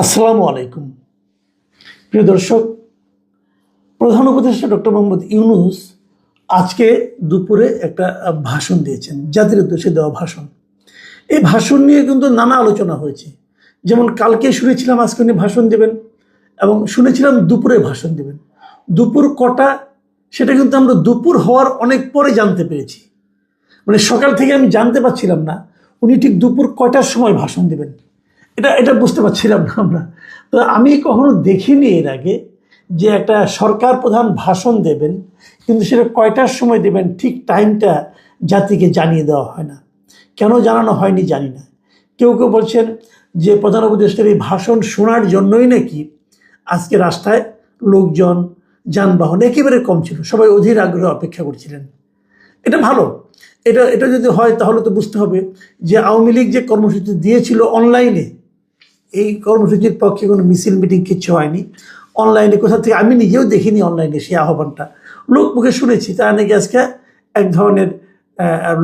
আসসালামু আলাইকুম প্রিয় দর্শক। প্রধান উপদেষ্টা ডক্টর মোহাম্মদ ইউনূস আজকে দুপুরে একটা ভাষণ দিয়েছেন, জাতির উদ্দেশ্যে দেওয়া ভাষণ। এই ভাষণ নিয়ে কিন্তু নানা আলোচনা হয়েছে। যেমন কালকে শুনেছিলাম আজকে উনি ভাষণ দেবেন এবং শুনেছিলাম দুপুরে ভাষণ দেবেন। দুপুর কটা সেটা কিন্তু আমরা দুপুর হওয়ার অনেক পরে জানতে পেরেছি। মানে সকাল থেকে আমি জানতে পারছিলাম না উনি ঠিক দুপুর কয়টার সময় ভাষণ দেবেন, এটা বুঝতে পারছিলাম না আমরা। তো আমি কখনো দেখিনি এর আগে যে একটা সরকার প্রধান ভাষণ দেবেন কিন্তু সেটা কয়টার সময় দেবেন ঠিক টাইমটা জাতিকে জানিয়ে দেওয়া হয় না। কেন জানানো হয়নি জানি না। কেউ কেউ বলছেন যে প্রধান উপদেষ্টার এই ভাষণ শোনার জন্যই নাকি আজকে রাস্তায় লোকজন, যানবাহন একেবারে কম ছিল, সবাই অধীর আগ্রহে অপেক্ষা করছিলেন। এটা ভালো। এটা এটা যদি হয় তাহলে তো বুঝতে হবে যে আওয়ামী লীগ যে কর্মসূচি দিয়েছিল অনলাইনে, এই কর্মসূচির পক্ষে কোনো মিছিল মিটিং কিচ্ছু হয়নি। অনলাইনে কোথা থেকে আমি নিজেও দেখিনি অনলাইনে সেই আহ্বানটা, লোক মুখে শুনেছি। তারা নাকি আজকে এক ধরনের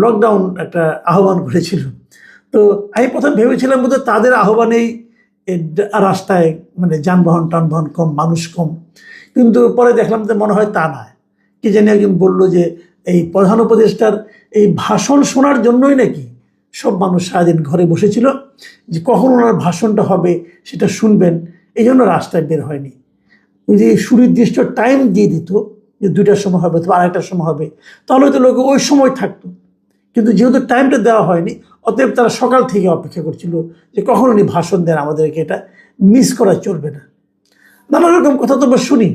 লকডাউন একটা আহ্বান করেছিল। তো আমি প্রথম ভেবেছিলাম বোধহয় তাদের আহ্বানেই রাস্তায় মানে যানবাহন টানবাহন কম, মানুষ কম। কিন্তু পরে দেখলাম যে মনে হয় তা নয়। কি জানি একজন বললো যে এই প্রধান উপদেষ্টার এই ভাষণ শোনার জন্যই নাকি সব মানুষ সারাদিন ঘরে বসেছিল, যে কখন ওনার ভাষণটা হবে সেটা শুনবেন, এই জন্য রাস্তায় বের হয়নি। ওই যে সুনির্দিষ্ট টাইম দিয়ে দিত যে 2টার সময় হবে অথবা 2:30টার সময় হবে, তাহলে তো লোক ওই সময় থাকতো। কিন্তু যেহেতু টাইমটা দেওয়া হয়নি, অতএব তারা সকাল থেকে অপেক্ষা করছিল যে কখন উনি ভাষণ দেন, আমাদেরকে এটা মিস করা চলবে না। নানা রকম কথা তো শুনি,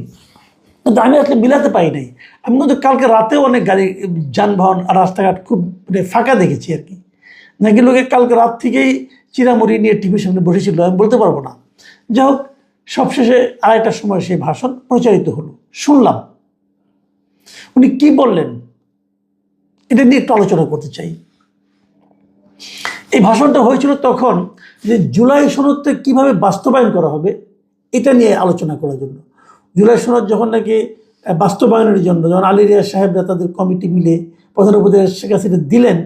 কিন্তু আমি আসলে মিলাতে পারি নাই। আমি কিন্তু কালকে রাতেও অনেক গাড়ি, যানবাহন আর রাস্তাঘাট খুব মানে ফাঁকা দেখেছি আর কি। নাকি লোকে কালকে রাত থেকেই চিরামুড়ি নিয়ে টিভির সামনে বসেছিল, আমি বলতে পারবো না। যাই হোক, সবশেষে 2:30টার সময় সেই ভাষণ প্রচারিত হলো, শুনলাম। উনি কি বললেন এটা নিয়ে একটু আলোচনা করতে চাই। এই ভাষণটা হয়েছিল তখন যে জুলাই সনদকে কীভাবে বাস্তবায়ন করা হবে এটা নিয়ে আলোচনা করার জন্য। জুলাই সনদ যখন নাকি বাস্তবায়নের জন্য যখন আলী রিয়াজ সাহেবরা তাদের কমিটি মিলে প্রধান উপদেষ্টার কাছে এটা দিলেন,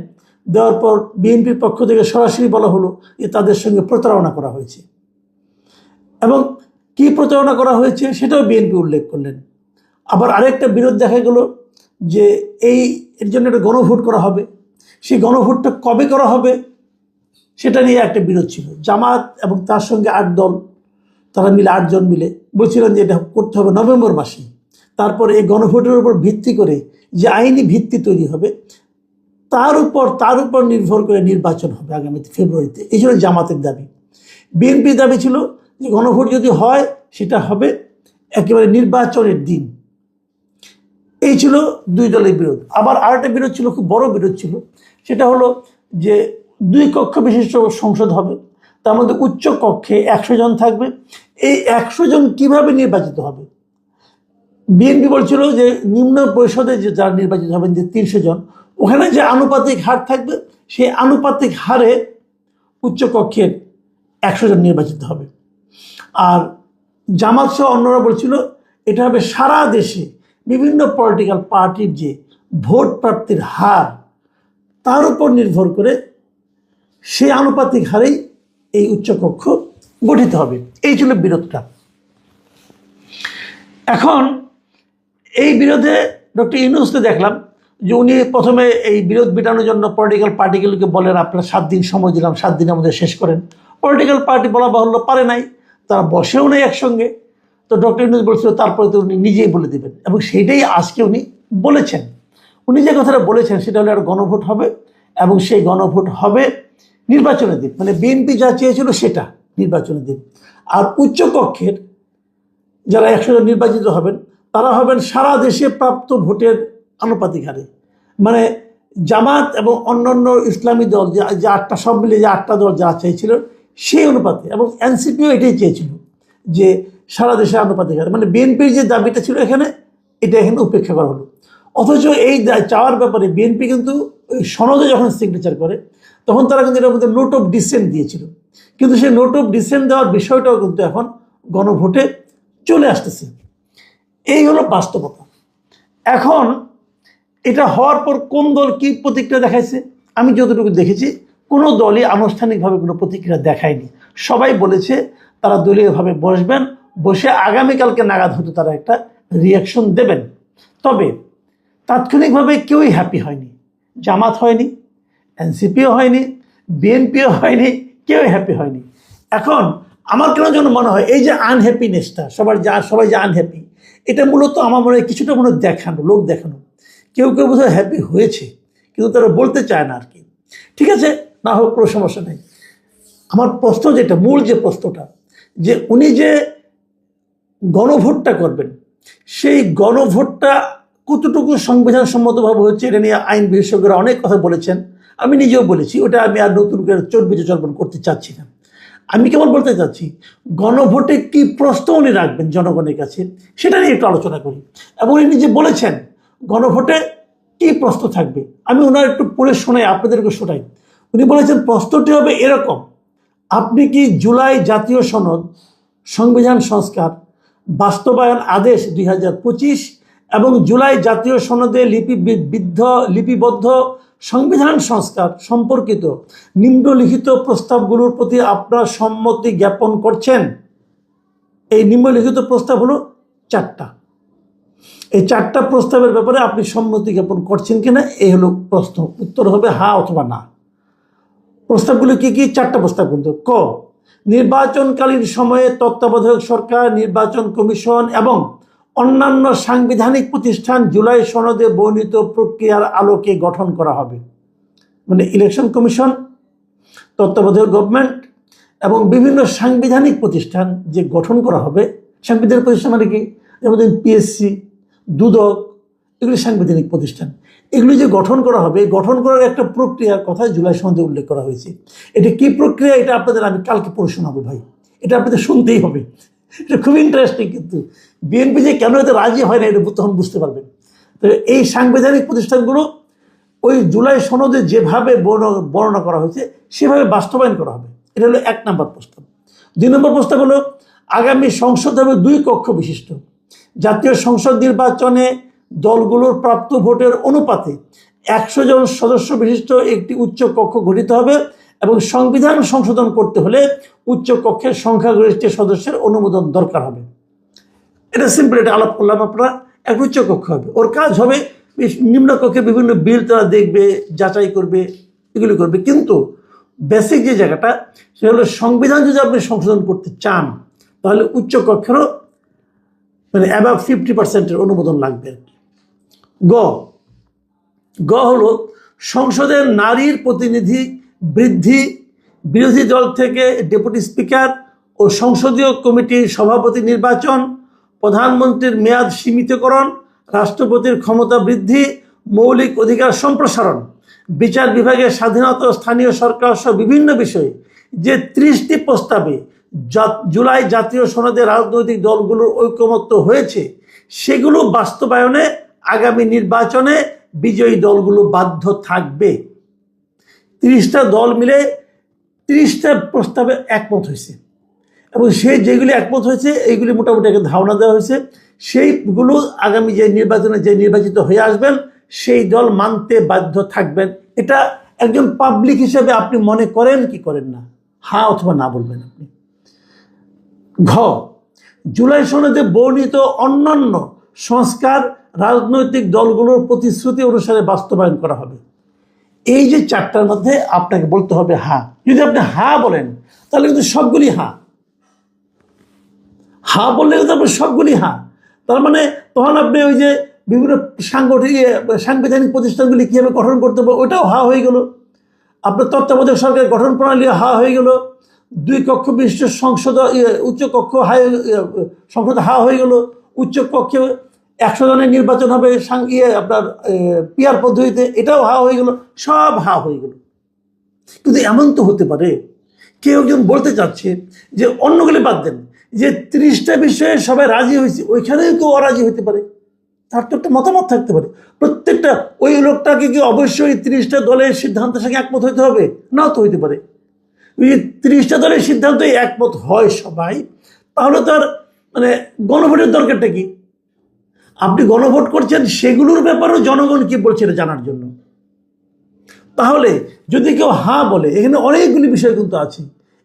দেওয়ার পর বিএনপির পক্ষ থেকে সরাসরি বলা হলো যে তাদের সঙ্গে প্রতারণা করা হয়েছে। এবং কি প্রতারণা করা হয়েছে সেটাও বিএনপি উল্লেখ করলেন। আবার আরেকটা বিরোধ দেখা গেল যে এর জন্য একটা গণভোট করা হবে। সেই গণভোটটা কবে করা হবে সেটা নিয়ে একটা বিরোধ ছিল। জামাত এবং তার সঙ্গে 8 দল, তারা মিলে 8 জন মিলে বলছিলেন যে এটা করতে হবে নভেম্বর মাসে। তারপর এই গণভোটের উপর ভিত্তি করে যে আইনি ভিত্তি তৈরি হবে তার উপর নির্ভর করে নির্বাচন হবে আগামী ফেব্রুয়ারিতে। এই ছিল জামাতের দাবি। বিএনপির দাবি ছিল যে গণভোট যদি হয় সেটা হবে একেবারে নির্বাচনের দিন। এই ছিল 2 দলের বিরোধ। আবার আরেকটা বিরোধ ছিল, খুব বড় বিরোধ ছিল, সেটা হলো যে 2 কক্ষ বিশিষ্ট সংসদ হবে, তার মধ্যে উচ্চ কক্ষে 100 জন থাকবে। এই 100 জন কিভাবে নির্বাচিত হবে? বিএনপি বলছিল যে নিম্ন পরিষদে যে যারা নির্বাচিত হবেন যে 300 জন, ওখানে যে আনুপাতিক হার থাকবে সেই আনুপাতিক হারে উচ্চকক্ষের 100 জন নির্বাচিত হবে। আর জামাত সহ অন্যরা বলছিল এটা হবে সারা দেশে বিভিন্ন পলিটিক্যাল পার্টির যে ভোট প্রাপ্তির হার তার উপর নির্ভর করে সেই আনুপাতিক হারেই এই উচ্চকক্ষ গঠিত হবে। এই ছিল বিরোধটা। এখন এই বিরোধে ডক্টর ইউনূসকে দেখলাম যে উনি প্রথমে এই বিরোধ মেটানোর জন্য পলিটিক্যাল পার্টিগুলোকে বলেন আপনারা 7 দিন সময় দিলাম, 7 দিনের মধ্যে শেষ করেন। পলিটিক্যাল পার্টি বলা বাহুল্য পারে নাই, তারা বসেও নেই একসঙ্গে। তো ডক্টর ইউনূস বলছিল তারপরে তো উনি নিজেই বলে দেবেন, এবং সেইটাই আজকে উনি বলেছেন। উনি যে কথাটা বলেছেন সেটা হলো একটা গণভোট হবে, এবং সেই গণভোট হবে নির্বাচনের দিন। মানে বিএনপি যা চেয়েছিল সেটা নির্বাচনের দিন। আর উচ্চকক্ষের যারা 100 জন নির্বাচিত হবেন তারা হবেন সারা দেশে প্রাপ্ত ভোটের আনুপাতিক হারে। মানে জামাত এবং অন্যান্য ইসলামী দল যে 8টা, সব মিলে যে 8টা দল যা চাইছিল সেই অনুপাতে, এবং এনসিপিও এটাই চেয়েছিল যে সারা দেশে আনুপাতিক হারে। মানে বিএনপির যে দাবিটা ছিল এখানে উপেক্ষা করা হলো। অথচ এই চাওয়ার ব্যাপারে বিএনপি কিন্তু সনদে যখন সিগনেচার করে তখন তারা কিন্তু এটার মধ্যে নোট অফ ডিসেন্ট দিয়েছিল। কিন্তু সেই নোট অফ ডিসেন্ট দেওয়ার বিষয়টাও কিন্তু এখন গণভোটে চলে আসতেছে। এই হলো বাস্তবতা। এখন এটা হওয়ার পর কোন দল কি প্রতিক্রিয়া দেখাইছে, আমি যতটুকু দেখেছি কোনো দলই আনুষ্ঠানিকভাবে কোনো প্রতিক্রিয়া দেখায়নি। সবাই বলেছে তারা দলীয়ভাবে বসবেন, বসে আগামীকালকে নাগাদ হয়তো তারা একটা রিয়াকশন দেবেন। তবে তাৎক্ষণিকভাবে কেউই হ্যাপি হয়নি, জামাত হয়নি, এনসিপিও হয়নি, বিএনপিও হয়নি, কেউই হ্যাপি হয়নি। এখন আমার কেন যেন মনে হয় এই যে আনহ্যাপিনেসটা সবাই যে আনহ্যাপি, এটা মূলত আমার মনে হয় কিছুটা মনে হয় দেখানো, লোক দেখানো। কেউ কেউ বোধহয় হ্যাপি হয়েছে কিন্তু তারা বলতে চায় না আর কি। ঠিক আছে, না হোক, কোনো সমস্যা নেই। আমার প্রশ্ন যেটা, মূল যে প্রশ্নটা, যে উনি যে গণভোটটা করবেন, সেই গণভোটটা কতটুকু সংবিধান সম্মতভাবে হচ্ছে এটা নিয়ে আইন বিশেষজ্ঞরা অনেক কথা বলেছেন, আমি নিজেও বলেছি। ওটা আমি আর নতুন করে চর্বণ করতে চাচ্ছি না। আমি কেবল বলতে চাচ্ছি গণভোটে কি প্রশ্ন উনি রাখবেন জনগণের কাছে, সেটা নিয়ে একটু আলোচনা করি। এবং উনি নিজে বলেছেন গণভোটে কি প্রশ্ন থাকবে, আমি ওনার একটু পড়ে শোনাই, আপনাদেরকে শোনাই। উনি বলেছেন প্রশ্নটি হবে এরকম: আপনি কি জুলাই জাতীয় সনদ, সংবিধান সংস্কার বাস্তবায়ন আদেশ 2025 এবং জুলাই জাতীয় সনদে লিপিবদ্ধ সংবিধান সংস্কার সম্পর্কিত নিম্নলিখিত প্রস্তাবগুলোর প্রতি আপনার সম্মতি জ্ঞাপন করছেন? এই নিম্নলিখিত প্রস্তাব হলো 4টা। এই 4টা প্রস্তাবের ব্যাপারে আপনি সম্মতি জ্ঞাপন করছেন কিনা, এই হলো প্রশ্ন। উত্তর হবে হ্যাঁ অথবা না। প্রস্তাবগুলো কি কি? 4টা প্রস্তাব কিন্তু। ক, নির্বাচনকালীন সময়ে তত্ত্বাবধায়ক সরকার, নির্বাচন কমিশন এবং অন্যান্য সাংবিধানিক প্রতিষ্ঠান জুলাই সনদে বর্ণিত প্রক্রিয়ার আলোকে গঠন করা হবে। মানে ইলেকশন কমিশন, তত্ত্বাবধায়ক গভর্নমেন্ট এবং বিভিন্ন সাংবিধানিক প্রতিষ্ঠান যে গঠন করা হবে। সাংবিধানিক প্রতিষ্ঠান মানে কি? যেমন পিএসসি, দুদক, এগুলি সাংবিধানিক প্রতিষ্ঠান। এগুলি যে গঠন করা হবে, গঠন করার একটা প্রক্রিয়ার কথা জুলাই সনদে উল্লেখ করা হয়েছে। এটা কি প্রক্রিয়া, এটা আপনাদের আমি কালকে পড়ে শোনাবো ভাই, এটা আপনাদের শুনতেই হবে। এটা খুব ইন্টারেস্টিং। কিন্তু বিএনপি যে কেন এতে রাজি হয় না, এটা তখন বুঝতে পারবেন। তো এই সাংবিধানিক প্রতিষ্ঠানগুলো ওই জুলাই সনদে যেভাবে বর্ণনা করা হয়েছে সেভাবে বাস্তবায়ন করা হবে। এটা হলো 1 নম্বর প্রস্তাব। 2 নম্বর প্রস্তাব হলো আগামী সংসদ হবে 2 কক্ষ বিশিষ্ট। জাতীয় সংসদ নির্বাচনে দলগুলোর প্রাপ্ত ভোটের অনুপাতে 100 জন সদস্য বিশিষ্ট একটি উচ্চ কক্ষ গঠিত হবে এবং সংবিধান সংশোধন করতে হলে উচ্চ কক্ষের সংখ্যাগরিষ্ঠ সদস্যের অনুমোদন দরকার হবে। এটা সিম্পল, এটা আলাপ করলাম। আপনারা এক উচ্চ কক্ষ হবে, ওর কাজ হবে নিম্ন কক্ষে বিভিন্ন বিল তারা দেখবে, যাচাই করবে, এগুলি করবে। কিন্তু বেসিক যে জায়গাটা, সেটা হলো সংবিধান যদি আপনি সংশোধন করতে চান তাহলে উচ্চ কক্ষেরও মানে অ্যাবাভ 50% অনুমোদন লাগবে। গ হলো সংসদের নারীর প্রতিনিধি বৃদ্ধি, বিরোধী দল থেকে ডেপুটি স্পিকার ও সংসদীয় কমিটির সভাপতি নির্বাচন, প্রধানমন্ত্রীর মেয়াদ সীমিতকরণ, রাষ্ট্রপতির ক্ষমতা বৃদ্ধি, মৌলিক অধিকার সম্প্রসারণ, বিচার বিভাগের স্বাধীনতা, স্থানীয় সরকার সহ বিভিন্ন বিষয়ে যে 30টি প্রস্তাবে জুলাই জাতীয় সনদে রাজনৈতিক দলগুলোর ঐকমত্য হয়েছে, সেগুলো বাস্তবায়নে আগামী নির্বাচনে বিজয়ী দলগুলো বাধ্য থাকবে। 30টা দল মিলে 30টা প্রস্তাবে একমত হয়েছে এবং সেই যেগুলি একমত হয়েছে এইগুলি মোটামুটি একটা ধারণা দেওয়া হয়েছে। সেইগুলো আগামী যে নির্বাচনে যে নির্বাচিত হয়ে আসবেন সেই দল মানতে বাধ্য থাকবেন। এটা একজন পাবলিক হিসেবে আপনি মনে করেন কি করেন না? হ্যাঁ অথবা না বলবেন আপনি। ঘ, জুলাই সনদে বর্ণিত অন্যান্য সংস্কার রাজনৈতিক দলগুলোর প্রতিশ্রুতি অনুসারে বাস্তবায়ন করা হবে। এই যে 4টার মধ্যে আপনাকে বলতে হবে হ্যাঁ। যদি আপনি হ্যাঁ বলেন তাহলে কিন্তু সবগুলি হ্যাঁ। হ্যাঁ বললে কিন্তু আপনি সবগুলি হ্যাঁ। তার মানে তখন আপনি ওই যে বিভিন্ন সাংবিধানিক প্রতিষ্ঠানগুলি কীভাবে গঠন করতে হবে ওটাও হ্যাঁ হয়ে গেল। আপনার তত্ত্বাবধায়ক সরকারের গঠন প্রণালী হ্যাঁ হয়ে গেল। 2 কক্ষ বিশিষ্ট সংসদ উচ্চ কক্ষ সংসদ হ্যাঁ হয়ে গেল। উচ্চ কক্ষে 100 জনের নির্বাচন হবে আপনার পিআর পদ্ধতিতে, এটাও হা হয়ে গেল। সব হা হয়ে গেল। কিন্তু এমন তো হতে পারে কেউ একজন বলতে চাচ্ছে যে অন্যগুলি বাদ দেন, যে 30টা বিষয়ে সবাই রাজি হয়েছে ওইখানেও কেউ অরাজি হতে পারে, তার তো একটা মতামত থাকতে পারে। প্রত্যেকটা ওই লোকটাকে কি অবশ্যই 30টা দলের সিদ্ধান্তের সঙ্গে একমত হইতে হবে? নাও তো হইতে পারে। 30টা দলের সিদ্ধান্ত একমত হয় সবাই, তাহলে তার মানে গণভোটের দরকারটা কি? আপনি গণভোট করছেন সেগুলোর ব্যাপারেও জনগণ কি বলছে এটা জানার জন্য। তাহলে যদি কেউ হ্যাঁ বলে, এখানে অনেকগুলি বিষয় কিন্তু আছে।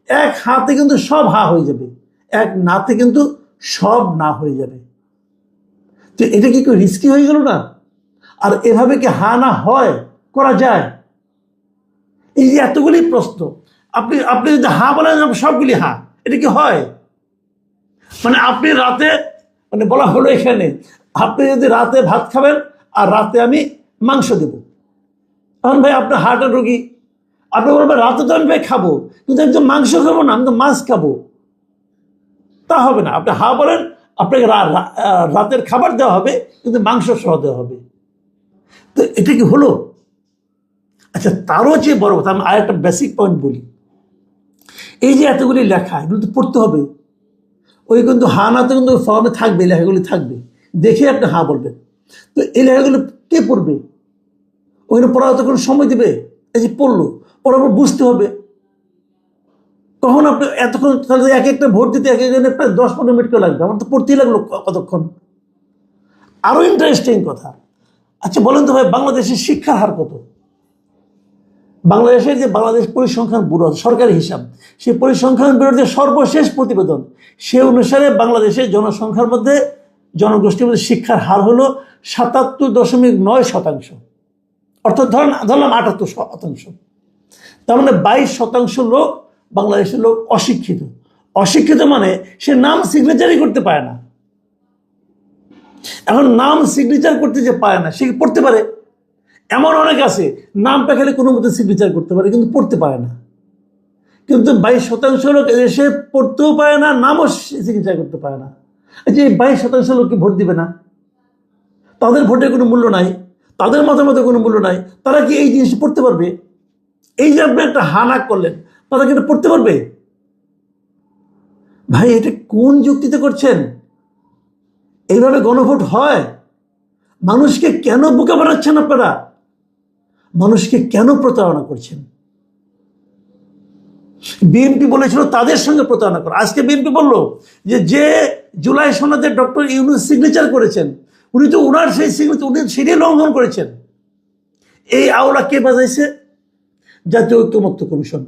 এক হাতে কিন্তু সব হা হয়ে যাবে, এক নাতে কিন্তু সব না হয়ে যাবে। তো এটা কি রিস্কি হয়ে গেল না? আর এভাবে কি হা না হয়, করা যায়? এই যে এতগুলি প্রশ্ন, আপনি আপনি যদি হা বলেন সবগুলি হা, এটা কি হয়? মানে আপনি রাতে, মানে বলা হলো এখানে, আপনি যদি রাতে ভাত খাবেন আর রাতে আমি মাংস দেব, তখন ভাই আপনার হার্টের রোগী, আপনি বলবেন রাতে তো আমি ভাই খাবো, কিন্তু আমি তো মাংস খাবো না, আমি তো মাছ খাবো, তা হবে না। আপনি হা বলেন, আপনাকে রাতের খাবার দেওয়া হবে, কিন্তু মাংস সহ দেওয়া হবে। তো এটা কি হলো? আচ্ছা, তারও চেয়ে বড় কথা, আমি আর একটা বেসিক পয়েন্ট বলি। এই যে এতগুলি লেখা, এগুলো তো পড়তে হবে। ওই কিন্তু হা না তো কিন্তু ফর্মে থাকবে, লেখাগুলি থাকবে, দেখে আপনি হা বলবেন। তো এই লেখাগুলো কে পড়বে? ওখানে পড়া তো কোনো সময় দেবে? এই যে পড়লো, পড়ার পর বুঝতে হবে। তখন আপনি এতক্ষণ, তাহলে এক একটা ভোট দিতে এক একজনের প্রায় 10-15 মিনিট করে লাগবে, আমার তো পড়তেই লাগলো কতক্ষণ। আরো ইন্টারেস্টিং কথা, আচ্ছা বলেন তো ভাই, বাংলাদেশের শিক্ষার হার কত? বাংলাদেশের যে বাংলাদেশ পরিসংখ্যান ব্যুরো সরকারি হিসাব, সেই পরিসংখ্যান ব্যুরোর যে সর্বশেষ প্রতিবেদন, সে অনুসারে বাংলাদেশের জনসংখ্যার মধ্যে, জনগোষ্ঠীর মধ্যে শিক্ষার হার হলো 77.9%। অর্থাৎ ধরলাম 78%। তার মানে 22% লোক, বাংলাদেশের লোক অশিক্ষিত। অশিক্ষিত মানে সে নাম সিগনেচারই করতে পারে না। এখন নাম সিগনেচার করতে যে পারে না, সে পড়তে পারে? এমন অনেক আছে, নামটা খেলে কোনো মতো সিগনেচার করতে পারে, কিন্তু পড়তে পারে না। কিন্তু 22% লোক এসে পড়তেও পারে না, নামও সিগনেচার করতে পারে না। যে 22% লোককে ভোট দিবে না, তাদের ভোটের কোনো মূল্য নাই, তাদের মতামতের কোনো মূল্য নাই, তারা কি এই জিনিস পড়তে পারবে? এই যে আপনি একটা হানা করলেন, তারা কি এটা পড়তে পারবে? ভাই, এটা কোন যুক্তিতে করছেন? এইভাবে গণভোট হয়? মানুষকে কেন বোকা বানাচ্ছেন আপনারা? মানুষকে কেন প্রতারণা করছেন? বিএনপি বলেছিল তাদের সঙ্গে প্রতারণা করা। আজকে বিএনপি বললো যে জুলাই সনদে ডক্টর ইউনূস সিগনেচার করেছেন, উনি তো ওনার সেই সিগনেচার, উনি সেটাই লঙ্ঘন করেছেন। এই আওলা কে বাজাইছে? জাতীয় ঐক্যমত্য কমিশন।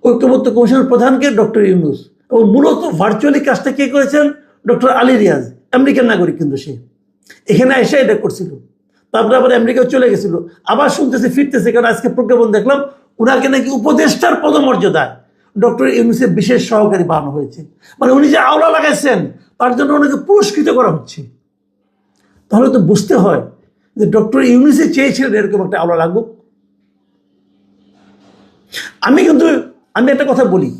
ঐক্যমত্য কমিশনের প্রধানকে ডক্টর ইউনূস, এবং মূলত ভার্চুয়ালি কাজটা কে করেছেন? ডক্টর আলী রিয়াজ, আমেরিকান নাগরিক, কিন্তু সে এখানে এসে এটা করছিল, তারপরে আবার আমেরিকাও চলে গেছিল, আবার শুনতেছে ফিরতেছে, কারণ আজকে প্রজ্ঞাপন দেখলাম ওনাকে নাকি উপদেষ্টার পদমর্যাদায় ডক্টর ইউনূসের বিশেষ সহকারী বানানো হয়েছে। মানে উনি যে আওলা লাগাইছেন, তার জন্য ওনাকে পুরস্কৃত করা হচ্ছে। তাহলে তো বুঝতে হয় যে ডক্টর ইউনূসে চেয়েছিলেন এরকম একটা আওলা লাগুক। আমি একটা কথা বলি,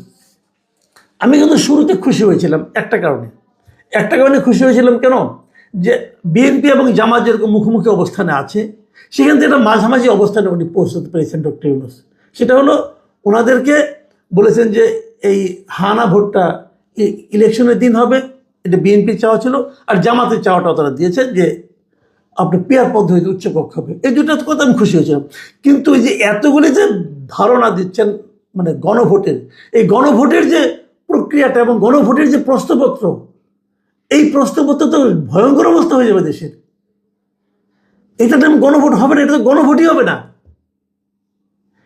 আমি কিন্তু শুরুতে খুশি হয়েছিলাম একটা কারণে খুশি হয়েছিলাম। কেন? যে বিএনপি এবং জামাত যেরকম মুখোমুখি অবস্থানে আছে, সেখান থেকে একটা মাঝামাঝি অবস্থানে উনি পৌঁছতে পেরেছেন ডক্টর ইউনূস। সেটা হলো, ওনাদেরকে বলেছেন যে এই হানা ভোটটা ইলেকশনের দিন হবে, এটা বিএনপির চাওয়া ছিল, আর জামাতের চাওয়াটাও তারা দিয়েছে যে আপনি পেয়ার পদ্ধতি উচ্চকক্ষ হবে। এই দুটো কথা আমি খুশি হয়েছিলাম। কিন্তু এই যে এতগুলি যে ধারণা দিচ্ছেন, মানে গণভোটের, এই গণভোটের যে প্রক্রিয়াটা এবং গণভোটের যে প্রশ্নপত্র, এই প্রশ্নপত্র তো ভয়ঙ্কর অবস্থা হয়ে যাবে দেশের। এটা নাম গণভোট হবে না, এটা তো গণভোটই হবে না।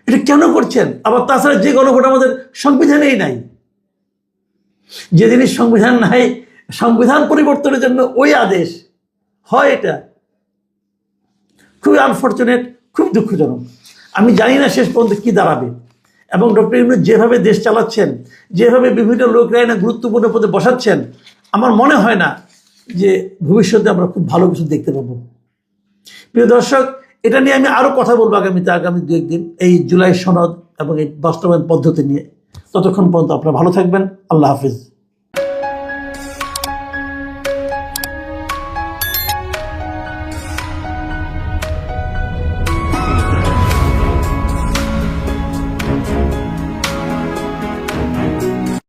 এটা কেন করছেন? আবার তাছাড়া যে গণভোট আমাদের সংবিধানেই নাই, যে জিনিস সংবিধান নাই, সংবিধান পরিবর্তনের জন্য ওই আদেশ হয়, এটা খুবই আনফর্চুনেট, খুব দুঃখজনক। আমি জানি না শেষ পর্যন্ত কি দাঁড়াবে। এবং ডক্টর ইউনূস যেভাবে দেশ চালাচ্ছেন, যেভাবে বিভিন্ন লোকরা এনে গুরুত্বপূর্ণ পদে বসাচ্ছেন, আমার মনে হয় না যে ভবিষ্যতে আমরা খুব ভালো কিছু দেখতে পাবো। প্রিয় দর্শক, এটা নিয়ে আমি আরও কথা বলবো আগামী 2-1 দিন, এই জুলাই সনদ এবং এই বাস্তবায়ন পদ্ধতি নিয়ে। ততক্ষণ পর্যন্ত আপনারা ভালো থাকবেন। আল্লাহ হাফিজ।